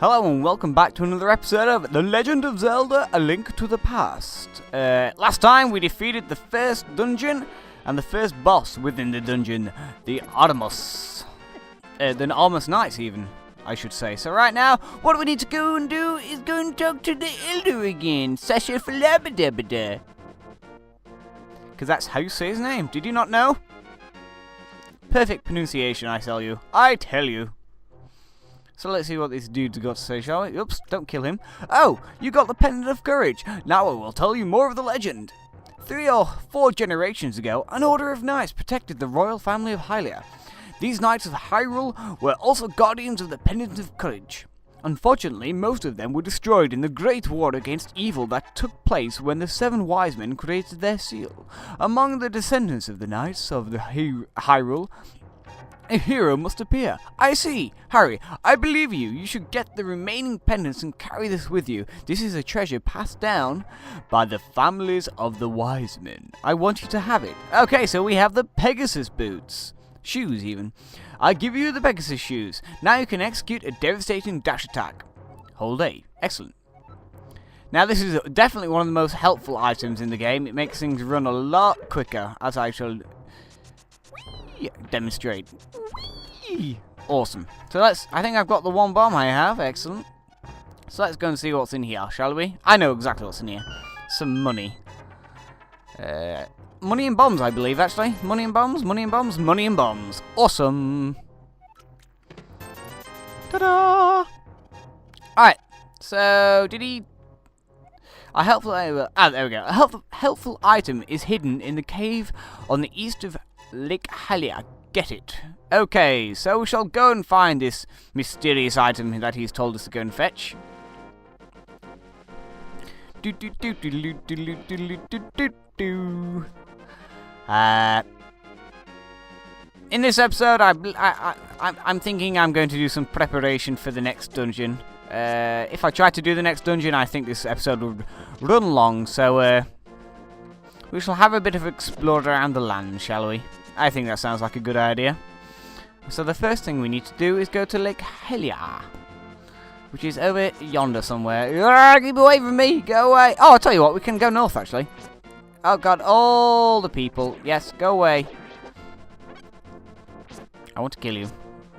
Hello and welcome back to another episode of The Legend of Zelda, A Link to the Past. Last time we defeated the first dungeon and the first boss within the dungeon, the Artemis. The Artemis Knights even, I should say. So right now, what we need to go and do is go and talk to the Elder again, Sasha Falabadabada. Because that's how you say his name, did you not know? Perfect pronunciation, I tell you. So let's see what this dude's got to say, shall we? Oops, don't kill him. Oh, you got the Pendant of Courage. Now I will tell you more of the legend. 3 or 4 generations ago, an order of knights protected the royal family of Hylia. These knights of Hyrule were also guardians of the Pendant of Courage. Unfortunately, most of them were destroyed in the Great War against evil that took place when the 7 wise men created their seal. Among the descendants of the knights of the Hyrule, a hero must appear. I see. Harry, I believe you. You should get the remaining pendants and carry this with you. This is a treasure passed down by the families of the wise men. I want you to have it. Okay, so we have the Pegasus boots. Shoes, even. I give you the Pegasus shoes. Now you can execute a devastating dash attack. Hold A. Excellent. Now this is definitely one of the most helpful items in the game. It makes things run a lot quicker, as I shall demonstrate. Whee! Awesome. So I think I've got the one bomb I have. Excellent. So let's go and see what's in here, shall we? I know exactly what's in here. Some money. Money and bombs, I believe, actually. Money and bombs, money and bombs, money and bombs. Awesome. Ta-da! Alright. So, did he... A helpful... there we go. A helpful item is hidden in the cave on the east of Lake Hylia. Get it. Okay, so we shall go and find this mysterious item that he's told us to go and fetch. In this episode, I'm thinking I'm going to do some preparation for the next dungeon. If I try to do the next dungeon, I think this episode would run long, so we shall have a bit of explore around the land, shall we? I think that sounds like a good idea. So the first thing we need to do is go to Lake Hylia, which is over yonder somewhere. Keep away from me! Go away! Oh, I'll tell you what, we can go north, actually. Oh god, all the people. Yes, go away. I want to kill you.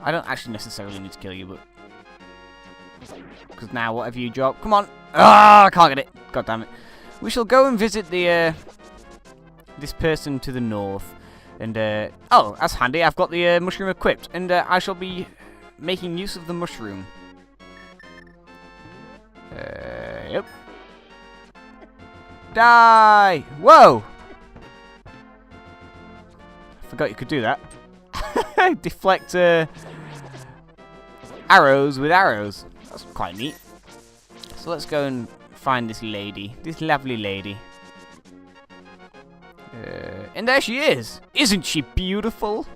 I don't actually necessarily need to kill you, but... Because now, whatever you drop... Come on! Ah, I can't get it! God damn it. We shall go and visit the, this person to the north. And, oh, that's handy. I've got the mushroom equipped. And I shall be making use of the mushroom. Yep. Die! Whoa! Forgot you could do that. Deflect arrows with arrows. That's quite neat. So let's go and find this lady. This lovely lady. And there she is! Isn't she beautiful?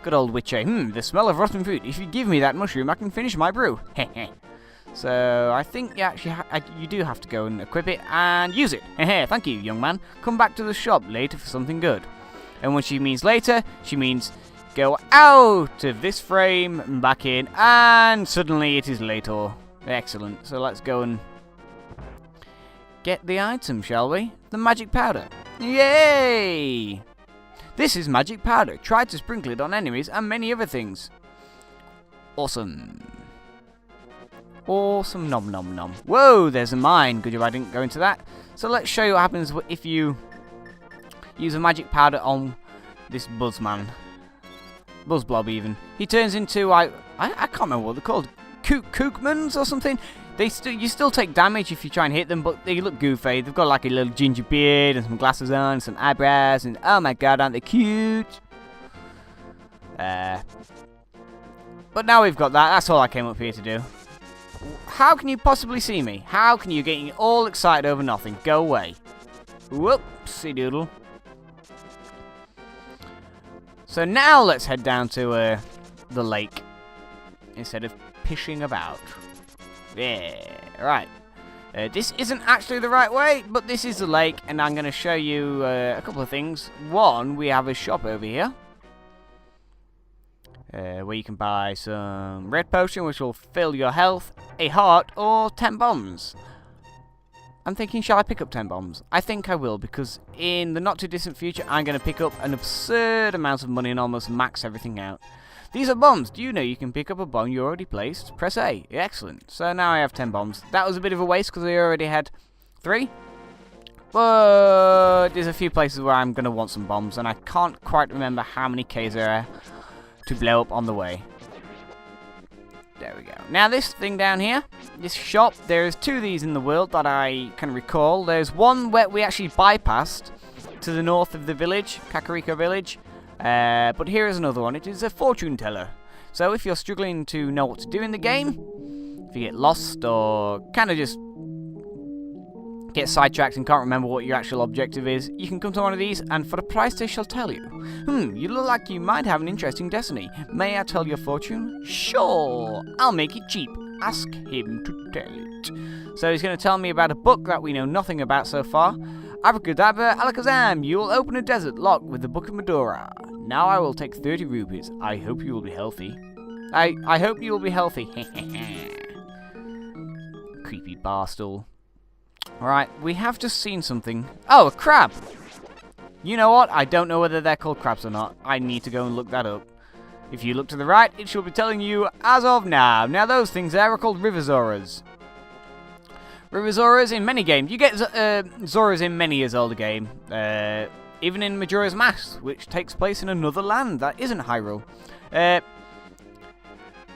Good old witch, eh? The smell of rotten food. If you give me that mushroom, I can finish my brew. Heh. So, I think you do have to go and equip it and use it. Heh, thank you, young man. Come back to the shop later for something good. And when she means later, she means go out of this frame and back in, and suddenly it is later. Excellent. So let's go and get the item, shall we? The magic powder. Yay! This is magic powder. Try to sprinkle it on enemies and many other things. Awesome. Awesome, nom nom nom. Whoa, there's a mine. Good job I didn't go into that. So let's show you what happens if you use a magic powder on this Buzzman. Buzzblob even. He turns into, I can't remember what they're called. Kookmans or something? You still take damage if you try and hit them, but they look goofy. They've got like a little ginger beard and some glasses on, and some eyebrows, and oh my god, aren't they cute? But now we've got that. That's all I came up here to do. How can you possibly see me? How can you get all excited over nothing? Go away. Whoopsie doodle. So now let's head down to the lake instead of pishing about. Yeah, right. This isn't actually the right way, but this is the lake, and I'm going to show you a couple of things. One, we have a shop over here. where you can buy some red potion, which will fill your health, a heart, or 10 bombs. I'm thinking, shall I pick up 10 bombs? I think I will, because in the not too distant future, I'm going to pick up an absurd amount of money and almost max everything out. These are bombs. Do you know you can pick up a bomb you already placed? Press A. Excellent. So now I have 10 bombs. That was a bit of a waste because I already had 3. But there's a few places where I'm going to want some bombs, and I can't quite remember how many Ks there are to blow up on the way. There we go. Now this thing down here, this shop, there's 2 of these in the world that I can recall. There's one where we actually bypassed to the north of the village, Kakariko village. But here is another one. It is a fortune teller. So if you're struggling to know what to do in the game, if you get lost or kind of just get sidetracked and can't remember what your actual objective is, you can come to one of these, and for the price they shall tell you. You look like you might have an interesting destiny. May I tell your fortune? Sure, I'll make it cheap. Ask him to tell it. So he's going to tell me about a book that we know nothing about so far. Abracadabra, alakazam, you will open a desert lock with the Book of Medora. Now I will take 30 rupees. I hope you will be healthy. I hope you will be healthy. Creepy barstool. Alright, we have just seen something. Oh, a crab! You know what? I don't know whether they're called crabs or not. I need to go and look that up. If you look to the right, it should be telling you as of now. Now those things there are called river Zoras. River Zoras in many games. You get Zoras in many a Zelda game. Even in Majora's Mask, which takes place in another land that isn't Hyrule.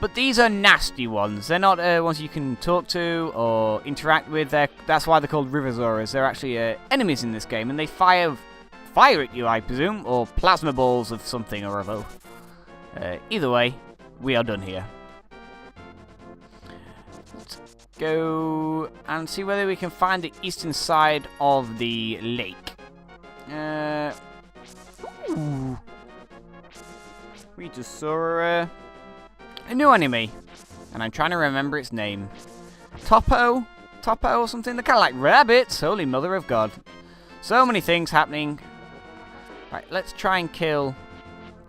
But these are nasty ones. They're not ones you can talk to or interact with. That's why they're called river Zoras. They're actually enemies in this game, and they fire at you, I presume, or plasma balls of something or other. Either way, we are done here. Let's go and see whether we can find the eastern side of the lake. We just saw a new enemy, and I'm trying to remember its name. Topo or something? They're kind of like rabbits. Holy mother of God. So many things happening. Right, let's try and kill.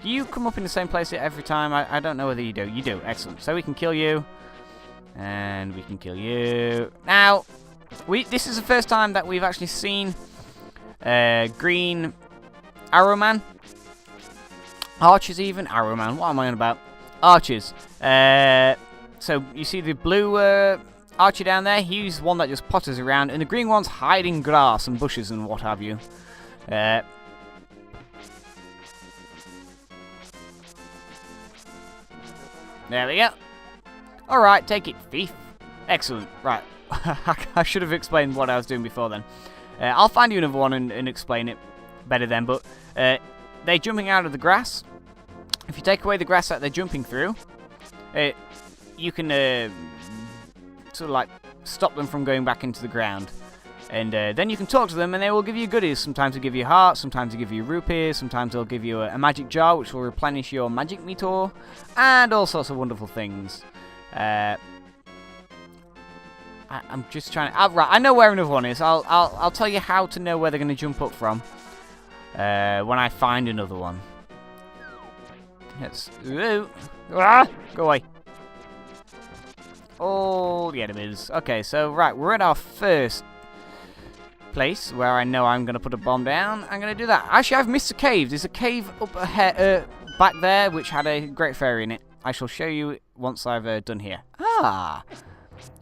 Do you come up in the same place every time? I don't know whether you do. You do. Excellent. So we can kill you. And we can kill you. Now, this is the first time that we've actually seen green Arrowman. Archers even. Arrowman. What am I on about? Archers. So you see the blue archer down there? He's one that just potters around, and the green one's hiding grass and bushes and what have you. There we go. Alright, take it, thief. Excellent. Right. I should have explained what I was doing before then. I'll find you another one and explain it better then, but they're jumping out of the grass. If you take away the grass that they're jumping through, you can sort of like stop them from going back into the ground. And then you can talk to them, and they will give you goodies. Sometimes they'll give you hearts, sometimes they'll give you rupees, sometimes they'll give you a magic jar, which will replenish your magic meter, and all sorts of wonderful things. I'm just trying to... right, I know where another one is. I'll tell you how to know where they're going to jump up from when I find another one. Let's... go away. All the enemies. Okay, so, right, we're at our first place where I know I'm going to put a bomb down. I'm going to do that. Actually, I've missed a cave. There's a cave up ahead, back there, which had a great fairy in it. I shall show you once I've done here. Ah!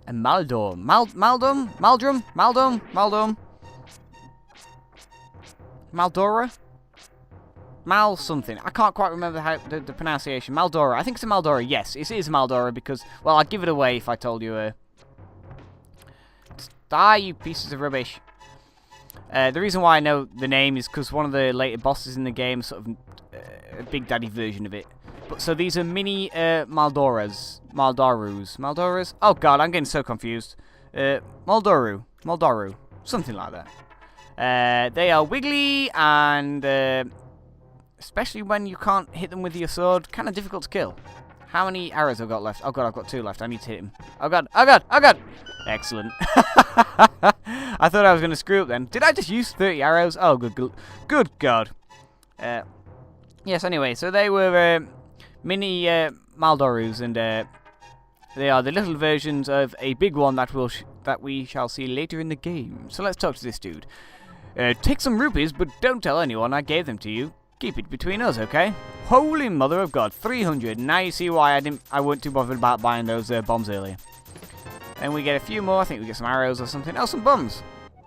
A Maldorm. Maldrum? Maldora? Mal something. I can't quite remember how the pronunciation. Maldora. I think it's a Maldora. Yes, it is Maldora because, well, I'd give it away if I told you. Die, you pieces of rubbish. The reason why I know the name is because one of the later bosses in the game is sort of a Big Daddy version of it. But so these are mini Maldoras. Maldoras? Oh god, I'm getting so confused. Maldoru. Something like that. They are wiggly and especially when you can't hit them with your sword, kind of difficult to kill. How many arrows have I got left? Oh god, I've got 2 left. I need to hit him. Oh god. Excellent. I thought I was going to screw up then. Did I just use 30 arrows? Oh, good god. Yes, anyway, so they were mini Maldorus, and they are the little versions of a big one that we shall see later in the game. So let's talk to this dude. Take some rupees, but don't tell anyone I gave them to you. Keep it between us, okay? Holy mother of God, 300. Now you see why I weren't too bothered about buying those bombs earlier. And we get a few more. I think we get some arrows or something. Oh, some bombs.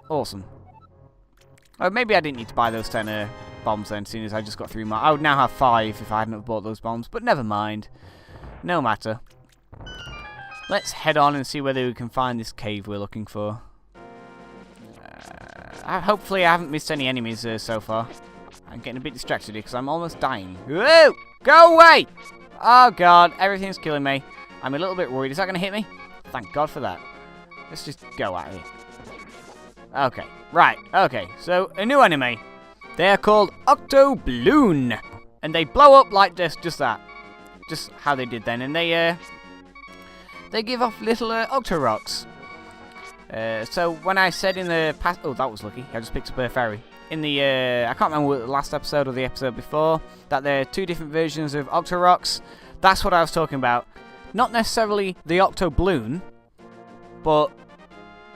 Awesome. Oh, maybe I didn't need to buy those 10 bombs then, seeing as I just got 3 more. I would now have 5 if I hadn't have bought those bombs, but never mind. No matter. Let's head on and see whether we can find this cave we're looking for. Hopefully I haven't missed any enemies so far. I'm getting a bit distracted here because I'm almost dying. Whoa! Go away! Oh God, everything's killing me. I'm a little bit worried. Is that going to hit me? Thank God for that. Let's just go out of here. Okay, right, okay. So, a new enemy. They're called Octo Balloon. And they blow up like this, just that. Just how they did then. And they give off little Octo Rocks. So when I said in the past, oh, that was lucky. I just picked up a fairy. In the I can't remember the last episode or the episode before, that there are 2 different versions of Octo Rocks. That's what I was talking about. Not necessarily the Octo Balloon, but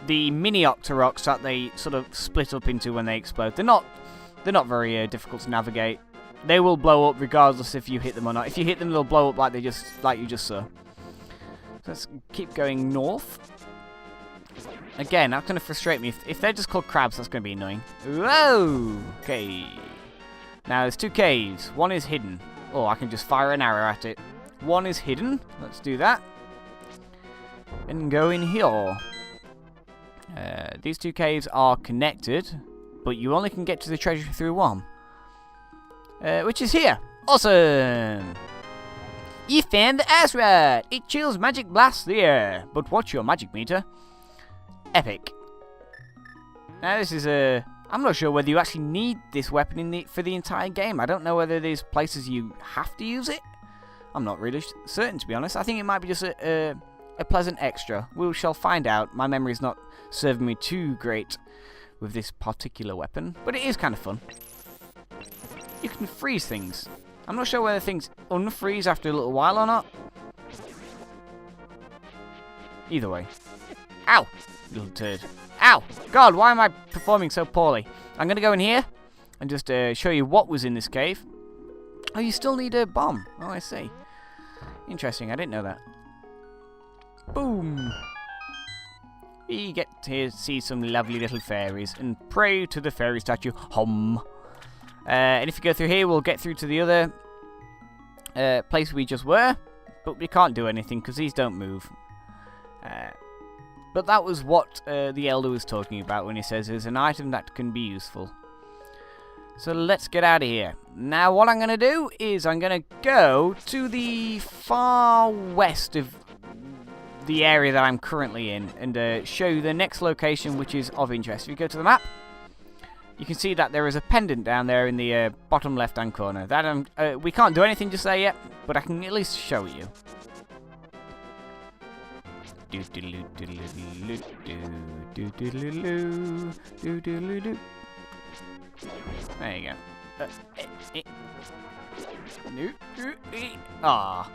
the mini Octo Rocks that they sort of split up into when they explode. They're not very difficult to navigate. They will blow up regardless if you hit them or not. If you hit them, they'll blow up like you just saw. So let's keep going north. Again, that's going to frustrate me. If they're just called crabs, that's going to be annoying. Whoa! Okay. Now, there's 2 caves. One is hidden. Oh, I can just fire an arrow at it. One is hidden. Let's do that. And go in here. These 2 caves are connected, but you only can get to the treasure through one. Which is here. Awesome! You found the ice rod. It chills magic blasts the air. But what's your magic meter? Epic. Now this is I'm not sure whether you actually need this weapon for the entire game. I don't know whether there's places you have to use it. I'm not really certain, to be honest. I think it might be just a pleasant extra. We shall find out. My memory's not serving me too great with this particular weapon, but it is kind of fun. You can freeze things. I'm not sure whether things unfreeze after a little while or not. Either way. Ow! Little turd. Ow! God, why am I performing so poorly? I'm going to go in here and just show you what was in this cave. Oh, you still need a bomb. Oh, I see. Interesting, I didn't know that. Boom! We get to see some lovely little fairies and pray to the fairy statue. Hum! And if you go through here, we'll get through to the other place we just were. But we can't do anything because these don't move. But that was what the Elder was talking about when he says there's an item that can be useful. So let's get out of here. Now what I'm going to do is I'm going to go to the far west of the area that I'm currently in and show you the next location which is of interest. If you go to the map, you can see that there is a pendant down there in the bottom left hand corner. That we can't do anything just there yet, but I can at least show it you. There you go. Ah.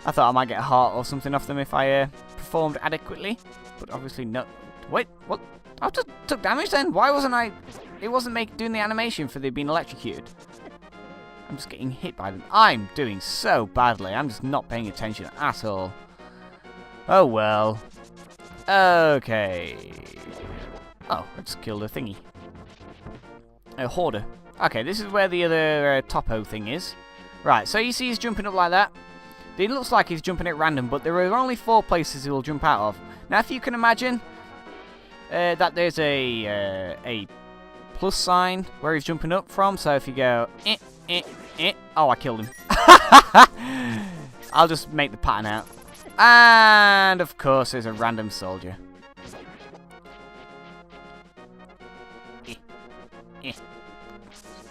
I thought I might get a heart or something off them if I performed adequately, but obviously no. Wait, what? I just took damage then? Why wasn't I? It wasn't doing the animation for they being electrocuted. I'm just getting hit by them. I'm doing so badly. I'm just not paying attention at all. Oh well. Okay. Oh, I just killed a thingy. A hoarder. Okay, this is where the other topo thing is. Right, so you see he's jumping up like that. It looks like he's jumping at random, but there are only 4 places he will jump out of. Now, if you can imagine that there's a plus sign where he's jumping up from, so if you go, oh, I killed him. I'll just make the pattern out. And, of course, there's a random soldier.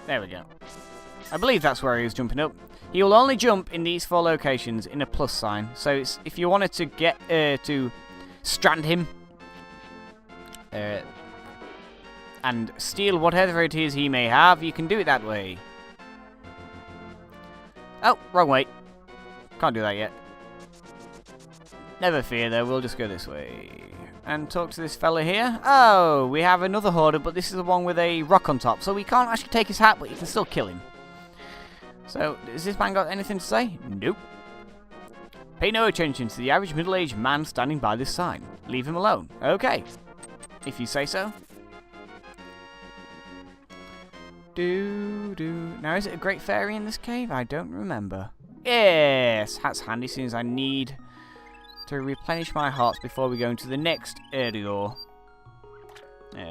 There we go. I believe that's where he was jumping up. He will only jump in these 4 locations in a plus sign. So it's, if you wanted to get to strand him and steal whatever it is he may have, you can do it that way. Oh, wrong way. Can't do that yet. Never fear though, we'll just go this way. And talk to this fella here. Oh, we have another hoarder, but this is the one with a rock on top. So we can't actually take his hat, but you can still kill him. So, has this man got anything to say? Nope. Pay no attention to the average middle-aged man standing by this sign. Leave him alone. Okay. If you say so. Now, is it a great fairy in this cave? I don't remember. Yes! That's handy, since I need to replenish my hearts before we go into the next area.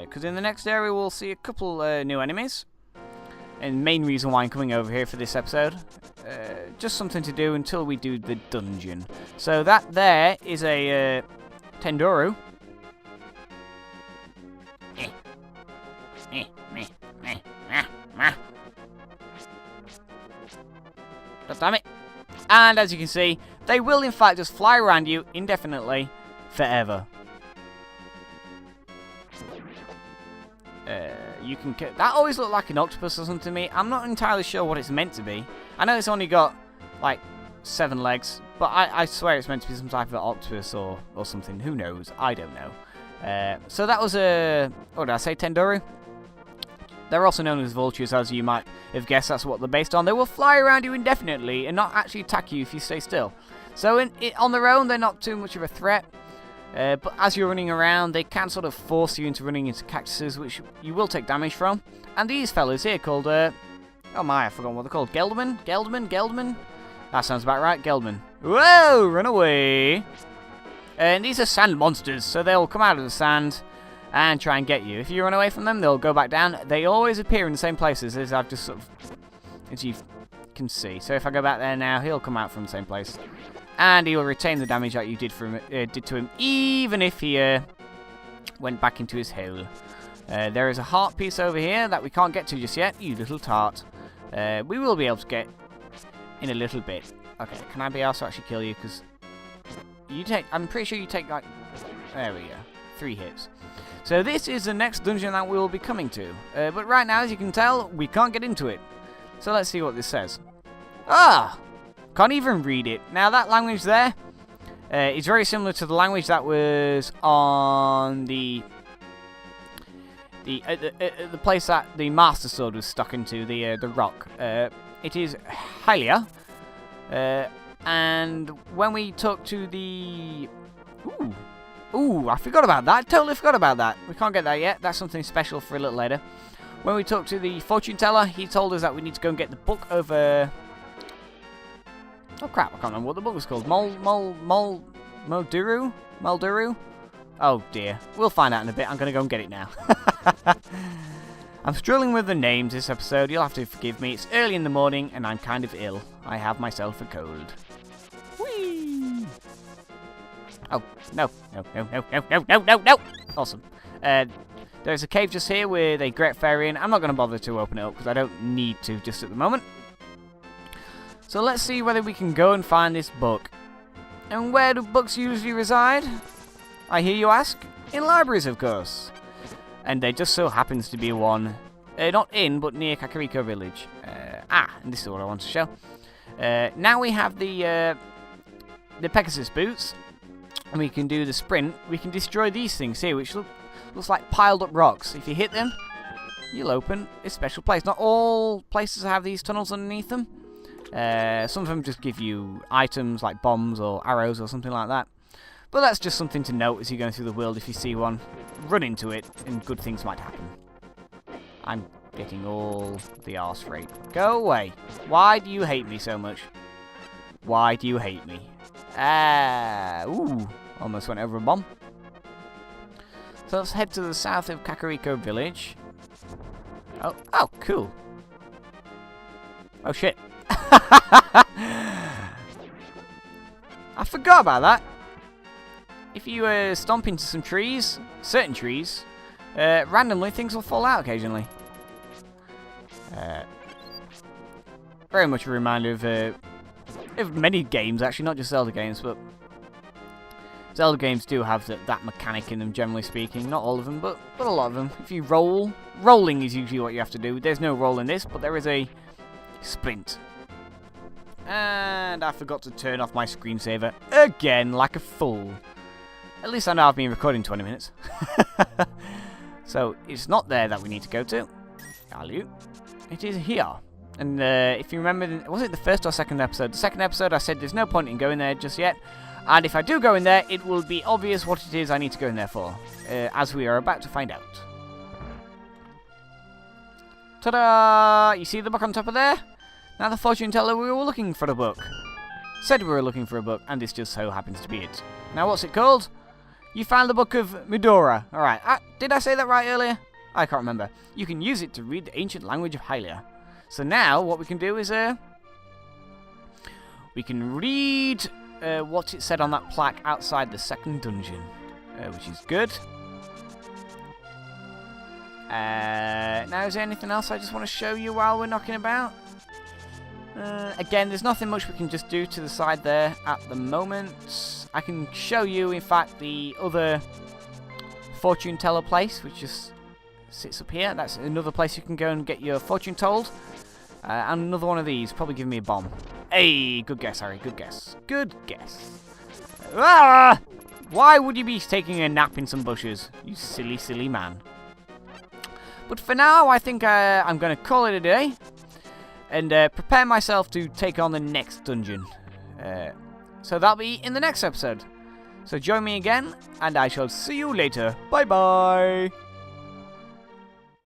Because in the next area we'll see a couple new enemies. And the main reason why I'm coming over here for this episode. Just something to do until we do the dungeon. So that there is a Tendoru. God damn it. And as you can see, they will in fact just fly around you indefinitely forever. You can that always looked like an octopus or something to me. I'm not entirely sure what it's meant to be. I know it's only got like 7 legs, but I swear it's meant to be some type of octopus or something. Who knows? I don't know. So that was a what did I say? Tendoru. They're also known as vultures, as you might have guessed. That's what they're based on. They will fly around you indefinitely and not actually attack you if you stay still. So on their own, they're not too much of a threat. But as you're running around, they can sort of force you into running into cactuses, which you will take damage from. And these fellas here called, oh my, I forgot what they're called. Geldman? That sounds about right, Geldman. Whoa, run away. And these are sand monsters, so they'll come out of the sand and try and get you. If you run away from them, they'll go back down. They always appear in the same places, as I've just sort of, as you can see. So if I go back there now, he'll come out from the same place. And he will retain the damage that you did to him, even if he went back into his hole. There is a heart piece over here that we can't get to just yet, you little tart. We will be able to get in a little bit. Okay, can I be asked to actually kill you? Because you take, I'm pretty sure you take like, there we go, 3 hits. So this is the next dungeon that we will be coming to. But right now, as you can tell, we can't get into it. So let's see what this says. Ah! Can't even read it. Now that language there is very similar to the language that was on the place that the Master Sword was stuck into, the rock. It is Hylia. And when we talk to the... Ooh, I forgot about that. Totally forgot about that. We can't get that yet. That's something special for a little later. When we talked to the fortune teller, he told us that we need to go and get the book of... Oh crap, I can't remember what the book was called. Mulduru? Oh dear. We'll find out in a bit. I'm going to go and get it now. I'm struggling with the names this episode. You'll have to forgive me. It's early in the morning and I'm kind of ill. I have myself a cold. Whee! Oh, no. No. Awesome. There's a cave just here with a great fairy in. I'm not going to bother to open it up because I don't need to just at the moment. So let's see whether we can go and find this book. And where do books usually reside? I hear you ask? In libraries, of course. And there just so happens to be one, not in, but near Kakariko Village. And this is what I want to show. Now we have the Pegasus boots, and we can do the sprint. We can destroy these things here, which looks like piled up rocks. If you hit them, you'll open a special place. Not all places have these tunnels underneath them. Some of them just give you items like bombs or arrows or something like that. But that's just something to note as you're going through the world. If you see one, run into it and good things might happen. I'm getting all the arse rate. Go away. Why do you hate me so much? Why do you hate me? Ooh, almost went over a bomb. So let's head to the south of Kakariko Village. Oh, cool. Oh shit. I forgot about that. If you stomp into some trees, certain trees, randomly things will fall out occasionally. Very much a reminder of many games, actually, not just Zelda games, but Zelda games do have that mechanic in them, generally speaking. Not all of them, but a lot of them. If you rolling is usually what you have to do. There's no roll in this, but there is a sprint. And I forgot to turn off my screensaver again, like a fool. At least I know I've been recording 20 minutes. So, it's not there that we need to go to. Value. It is here. And if you remember, was it the first or second episode? The second episode I said there's no point in going there just yet. And if I do go in there, it will be obvious what it is I need to go in there for. As we are about to find out. Ta-da! You see the book on top of there? Now the fortune teller, we were looking for the book. Said we were looking for a book, and this just so happens to be it. Now what's it called? You found the Book of Medora. Alright, did I say that right earlier? I can't remember. You can use it to read the ancient language of Hylia. So now, what we can do is, we can read what it said on that plaque outside the second dungeon, which is good. Now, is there anything else I just want to show you while we're knocking about? Again, there's nothing much we can just do to the side there at the moment. I can show you, in fact, the other fortune teller place, which just sits up here. That's another place you can go and get your fortune told. And another one of these, probably give me a bomb. Hey, good guess, Harry, good guess. Good guess. Ah! Why would you be taking a nap in some bushes? You silly, silly man. But for now, I think I'm going to call it a day. And prepare myself to take on the next dungeon. So that'll be in the next episode. So join me again, and I shall see you later. Bye-bye.